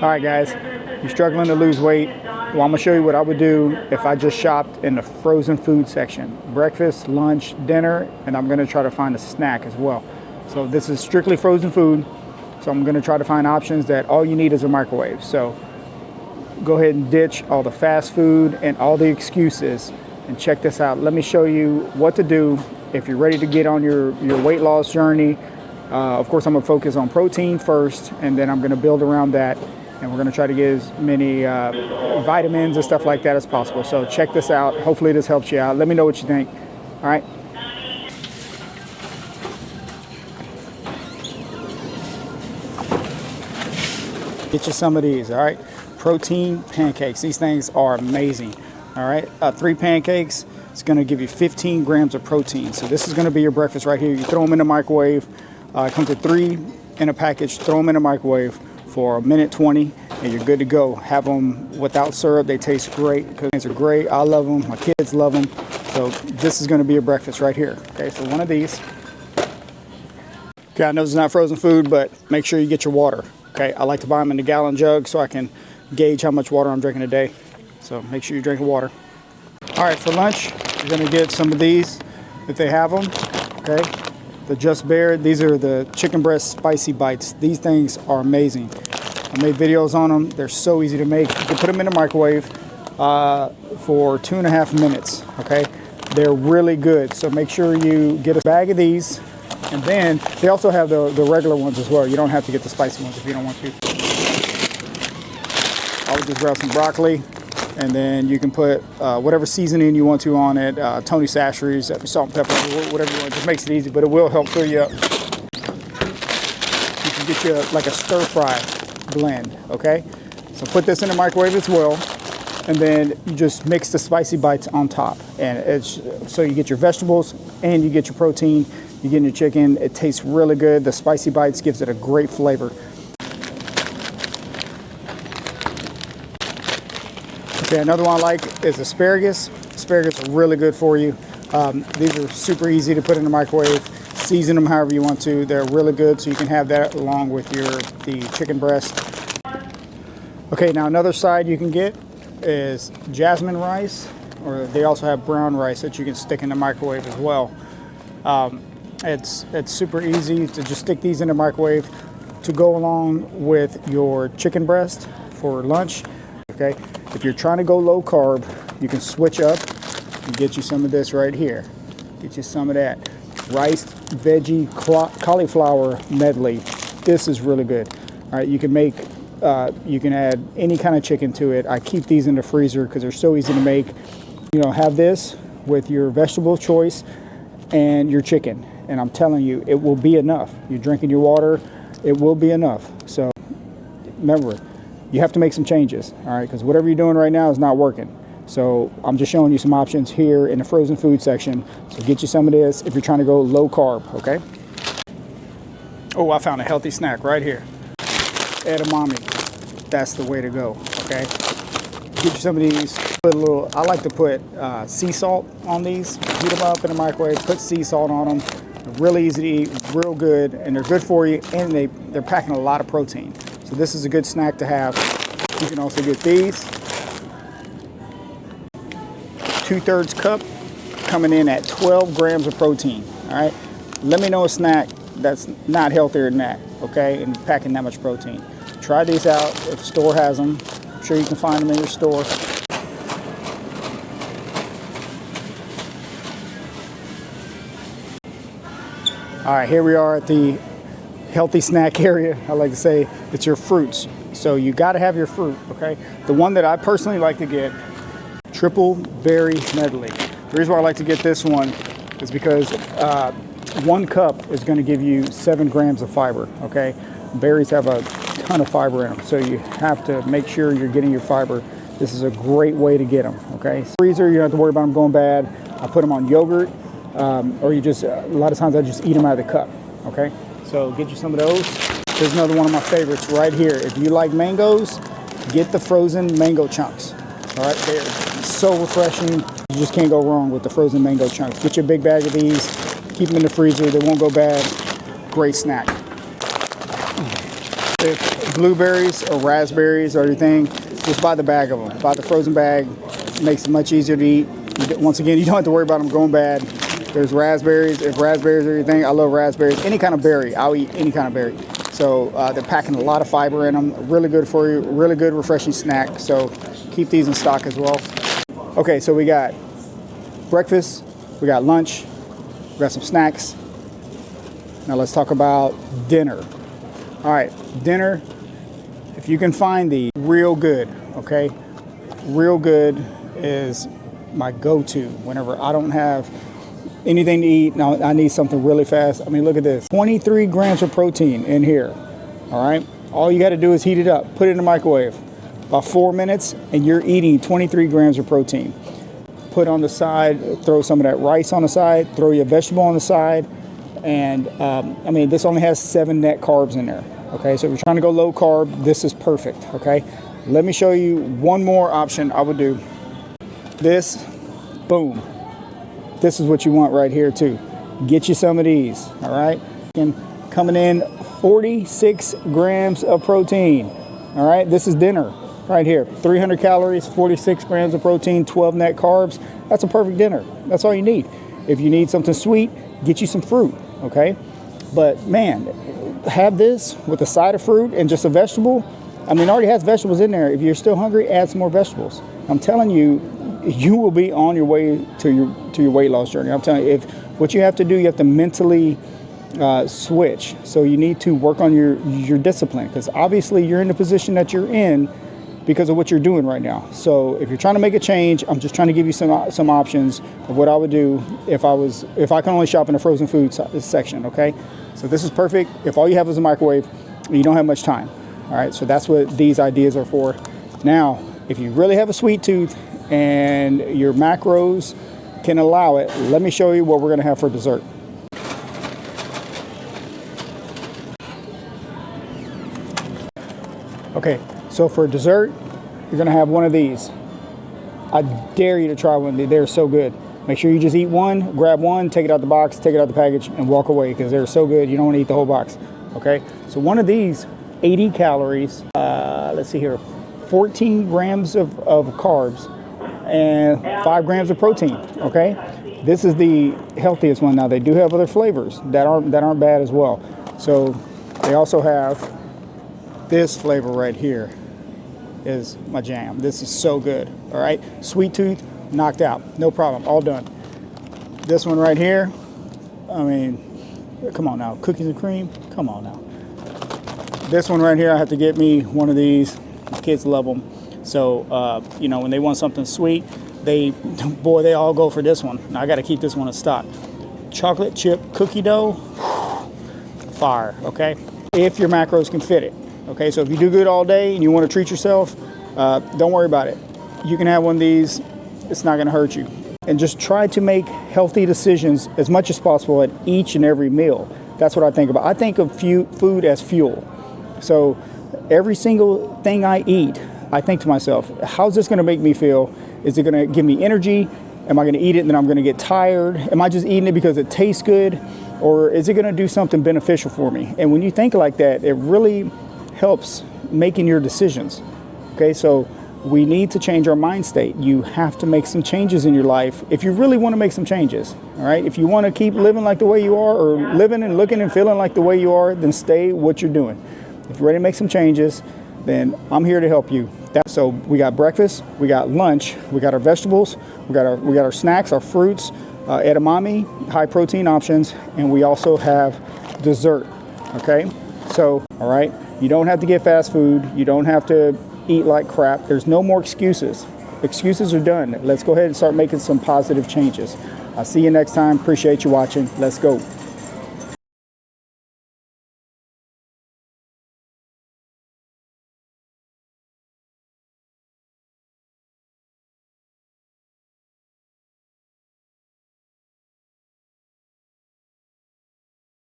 All right, guys, you're struggling to lose weight. Well, I'm gonna show you what I would do if I just shopped in the frozen food section. Breakfast, lunch, dinner, and I'm gonna try to find a snack as well. So this is strictly frozen food. So I'm gonna try to find options that all you need is a microwave. So go ahead and ditch all the fast food and all the excuses and check this out. Let me show you what to do if you're ready to get on your weight loss journey. Of course, I'm gonna focus on protein first, and then I'm gonna build around that. And we're gonna try to get as many vitamins and stuff like that as possible. So check this out. Hopefully this helps you out. Let me know what you think. All right. Get you some of these, all right? Protein pancakes. These things are amazing, all right? 3 pancakes, it's gonna give you 15 grams of protein. So this is gonna be your breakfast right here. You throw them in the microwave. It comes with 3 in a package. Throw them in the microwave for a minute 20 and you're good to go. Have them without syrup. They taste great because they're great. I love them. My kids love them. So this is going to be a breakfast right here. Okay, so one of these. Okay, I know it's not frozen food, but make sure you get your water. Okay, I like to buy them in the gallon jug so I can gauge how much water I'm drinking a day. So make sure you're drinking water. All right, for lunch, you're going to get some of these if they have them. Okay. The Just Bare, these are the chicken breast spicy bites. These things are amazing. I made videos on them. They're so easy to make. You can put them in the microwave for 2.5 minutes, okay? They're really good. So make sure you get a bag of these. And then they also have the regular ones as well. You don't have to get the spicy ones if you don't want to. I would just grab some broccoli. And then you can put whatever seasoning you want to on it, Tony Chachere's, salt and pepper, whatever you want. It just makes it easy, but it will help fill you up. You can get you like a stir fry blend, okay? So put this in the microwave as well, and then you just mix the spicy bites on top. And it's so you get your vegetables and you get your protein, you get your chicken. It tastes really good. The spicy bites gives it a great flavor. Okay, another one I like is asparagus. Asparagus are really good for you. These are super easy to put in the microwave. Season them however you want to. They're really good, so you can have that along with the chicken breast. Okay, now another side you can get is jasmine rice, or they also have brown rice that you can stick in the microwave as well. It's super easy to just stick these in the microwave to go along with your chicken breast for lunch. Okay. If you're trying to go low carb, you can switch up and get you some of this right here. Get you some of that rice, veggie, cauliflower medley. This is really good. All right, you can make, you can add any kind of chicken to it. I keep these in the freezer because they're so easy to make. You know, have this with your vegetable choice and your chicken. And I'm telling you, it will be enough. You're drinking your water, it will be enough. So remember, you have to make some changes, all right? Because whatever you're doing right now is not working. So I'm just showing you some options here in the frozen food section. So get you some of this if you're trying to go low carb, okay? Oh, I found a healthy snack right here. Edamame. That's the way to go, okay? Get you some of these. Put a little, I like to put sea salt on these. Heat them up in the microwave, put sea salt on them. They're really easy to eat, real good, and they're good for you, and they're packing a lot of protein. So this is a good snack to have. You can also get these. 2/3 cup, coming in at 12 grams of protein, all right? Let me know a snack that's not healthier than that, okay? And packing that much protein. Try these out if the store has them. I'm sure you can find them in your store. All right, here we are at the healthy snack area. I like to say it's your fruits. So you got to have your fruit, okay? The one that I personally like to get, triple berry medley. The reason why I like to get this one is because 1 cup is going to give you 7 grams of fiber, okay? Berries have a ton of fiber in them, so you have to make sure you're getting your fiber. This is a great way to get them, okay? Freezer, you don't have to worry about them going bad. I put them on yogurt, or you just, a lot of times I just eat them out of the cup, okay? So get you some of those. Here's another one of my favorites right here. If you like mangoes, get the frozen mango chunks. All right, they're so refreshing. You just can't go wrong with the frozen mango chunks. Get your big bag of these. Keep them in the freezer. They won't go bad. Great snack. If blueberries or raspberries are your thing, just buy the bag of them. Buy the frozen bag. It makes it much easier to eat. Once again, you don't have to worry about them going bad. There's raspberries. If raspberries are your thing, I love raspberries. Any kind of berry, I'll eat any kind of berry. So they're packing a lot of fiber in them. Really good for you. Really good, refreshing snack. So keep these in stock as well. Okay, so we got breakfast. We got lunch. We got some snacks. Now let's talk about dinner. All right, dinner. If you can find the Real Good, okay? Real Good is my go-to whenever I don't have anything to eat. Now I need something really fast. I mean, look at this. 23 grams of protein in here. All right. All you got to do is heat it up, put it in the microwave. About 4 minutes, and you're eating 23 grams of protein. Put on the side, throw some of that rice on the side, throw your vegetable on the side. And I mean, this only has 7 net carbs in there. Okay. So if you're trying to go low carb, this is perfect. Okay. Let me show you one more option I would do. This, boom. This is what you want right here too. Get you some of these, all right? And coming in 46 grams of protein, all right? This is dinner right here. 300 calories, 46 grams of protein, 12 net carbs. That's a perfect dinner. That's all you need. If you need something sweet, get you some fruit, okay? But man, have this with a side of fruit and just a vegetable. I mean, it already has vegetables in there. If you're still hungry, add some more vegetables. I'm telling you, you will be on your way to your weight loss journey. I'm telling you, if what you have to do, you have to mentally switch. So you need to work on your discipline, because obviously you're in the position that you're in because of what you're doing right now. So if you're trying to make a change, I'm just trying to give you some options of what I would do if I can only shop in the frozen food section. Okay, so this is perfect. If all you have is a microwave, you don't have much time. All right, so that's what these ideas are for. Now, if you really have a sweet tooth and your macros can allow it, let me show you what we're gonna have for dessert. Okay, so for dessert, you're gonna have one of these. I dare you to try one. They're so good. Make sure you just eat one, grab one, take it out the box, take it out the package, and walk away, because they're so good. You don't want to eat the whole box. Okay, so one of these, 80 calories. Let's see here, 14 grams of carbs and 5 grams of protein. Okay, this is the healthiest one. Now they do have other flavors that aren't bad as well. So they also have this flavor right here. Is my jam. This is so good. All right, sweet tooth knocked out, no problem, all done. This one right here, I mean, come on now, cookies and cream, come on now. This one right here, I have to get me one of these. Kids love them. So you know, when they want something sweet, they all go for this one. Now I got to keep this one in stock. Chocolate chip cookie dough, fire. Okay, if your macros can fit it. Okay, so if you do good all day and you want to treat yourself, don't worry about it. You can have one of these. It's not going to hurt you. And just try to make healthy decisions as much as possible at each and every meal. That's what I think about. I think of food as fuel. So every single thing I eat, I think to myself, how's this going to make me feel? Is it going to give me energy? Am I going to eat it and then I'm going to get tired? Am I just eating it because it tastes good? Or is it going to do something beneficial for me? And when you think like that, it really helps making your decisions. Okay, so we need to change our mind state. You have to make some changes in your life if you really want to make some changes. All right, if you want to keep living like the way you are, or living and looking and feeling like the way you are, then stay what you're doing. If you're ready to make some changes, then I'm here to help you. So we got breakfast, we got lunch, we got our vegetables, we got our snacks, our fruits, edamame, high protein options, and we also have dessert. Okay, so all right, you don't have to get fast food. You don't have to eat like crap. There's no more excuses. Excuses are done. Let's go ahead and start making some positive changes. I'll see you next time. Appreciate you watching. Let's go.